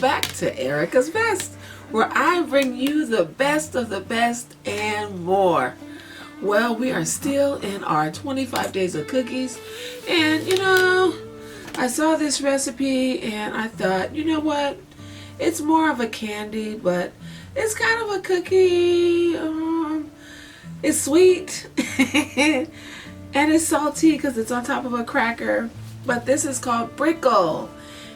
back to Erika's Best, where I bring you the best of the best and more. Well, we are still in our 25 days of cookies, and I saw this recipe and I thought, you know what? It's more of a candy, but it's kind of a cookie. It's sweet and it's salty because it's on top of a cracker. But this is called Brikle.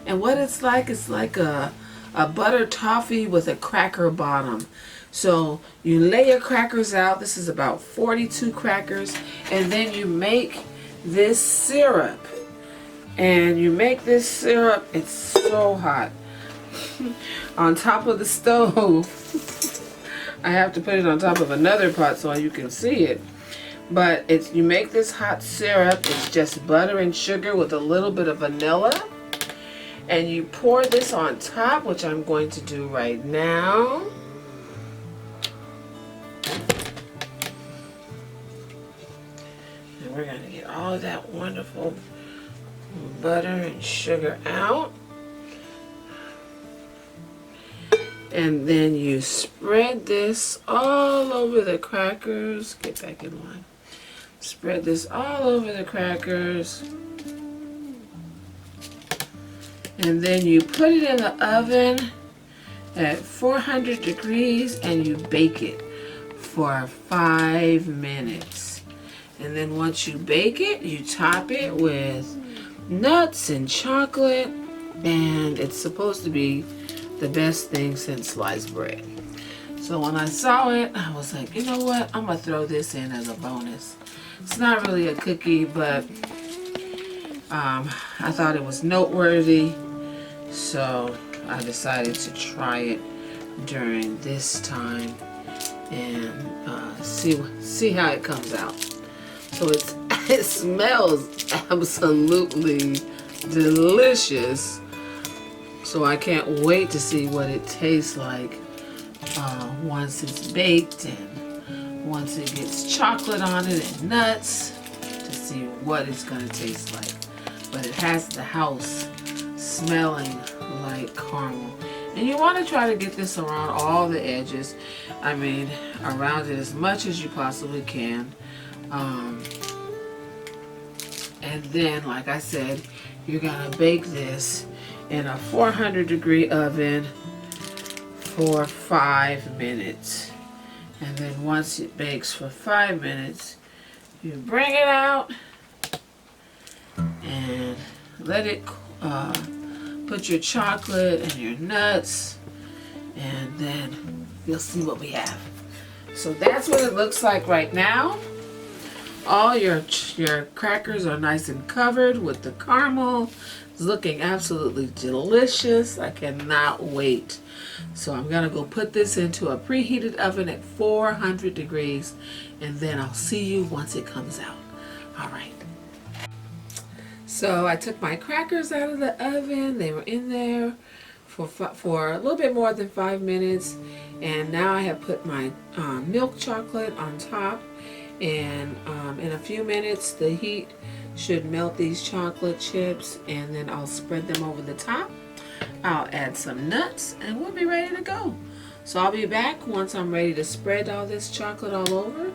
And what it's like a butter toffee with a cracker bottom. So you lay your crackers out. This is about 42 crackers. And then you make this syrup. And you make this syrup, it's so hot. On top of the stove. I have to put it on top of another pot so you can see it. But you make this hot syrup. It's just butter and sugar with a little bit of vanilla. And you pour this on top, which I'm going to do right now. And we're going to get all of that wonderful butter and sugar out. And then you spread this all over the crackers. Get back in line. Spread this all over the crackers. And then you put it in the oven at 400 degrees and you bake it for 5 minutes. And then once you bake it, you top it with nuts and chocolate. And it's supposed to be the best thing since sliced bread. So when I saw it, I was like, you know what? I'm going to throw this in as a bonus. It's not really a cookie, but I thought it was noteworthy. So I decided to try it during this time and see how it comes out. So it smells absolutely delicious. So I can't wait to see what it tastes like once it's baked and once it gets chocolate on it and nuts, to see what it's going to taste like. But it has the house smelling like caramel. And you want to try to get this around all the edges. I mean, around it as much as you possibly can. And then, like I said, you're going to bake this in a 400-degree oven for 5 minutes. And then once it bakes for 5 minutes, you bring it out and let it put your chocolate and your nuts, and then you'll see what we have. So that's what it looks like right now. All your crackers are nice and covered with the caramel. It's looking absolutely delicious. I cannot wait. So I'm gonna go put this into a preheated oven at 400 degrees, and then I'll see you once it comes out. All right. So I took my crackers out of the oven. They were in there for a little bit more than 5 minutes, and now I have put my milk chocolate on top. And in a few minutes, the heat should melt these chocolate chips, and then I'll spread them over the top. I'll add some nuts, and we'll be ready to go. So I'll be back once I'm ready to spread all this chocolate all over,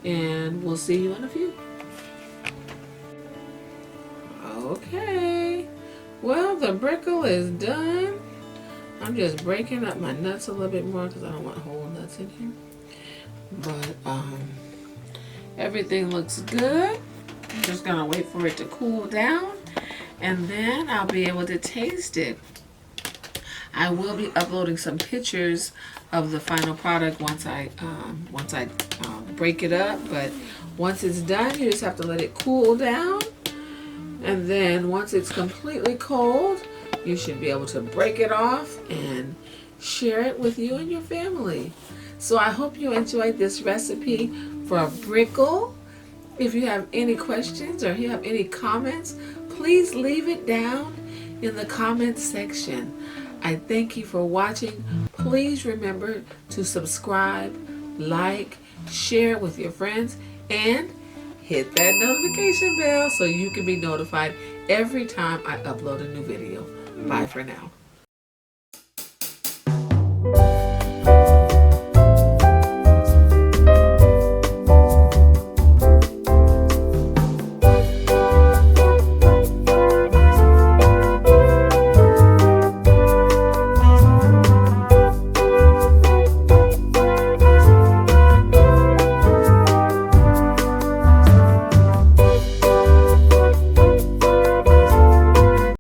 and we'll see you in a few. Okay, well, the Brikle is done. I'm just breaking up my nuts a little bit more because I don't want whole nuts in here. But everything looks good. I'm just gonna wait for it to cool down, and then I'll be able to taste it. I will be uploading some pictures of the final product once I break it up. But once it's done, you just have to let it cool down, and then once it's completely cold, you should be able to break it off and share it with you and your family. So I hope you enjoyed this recipe for a Brikle. If you have any questions or you have any comments, please leave it down in the comments section. I thank you for watching. Please remember to subscribe, like, share it with your friends, and hit that notification bell so you can be notified every time I upload a new video. Bye for now.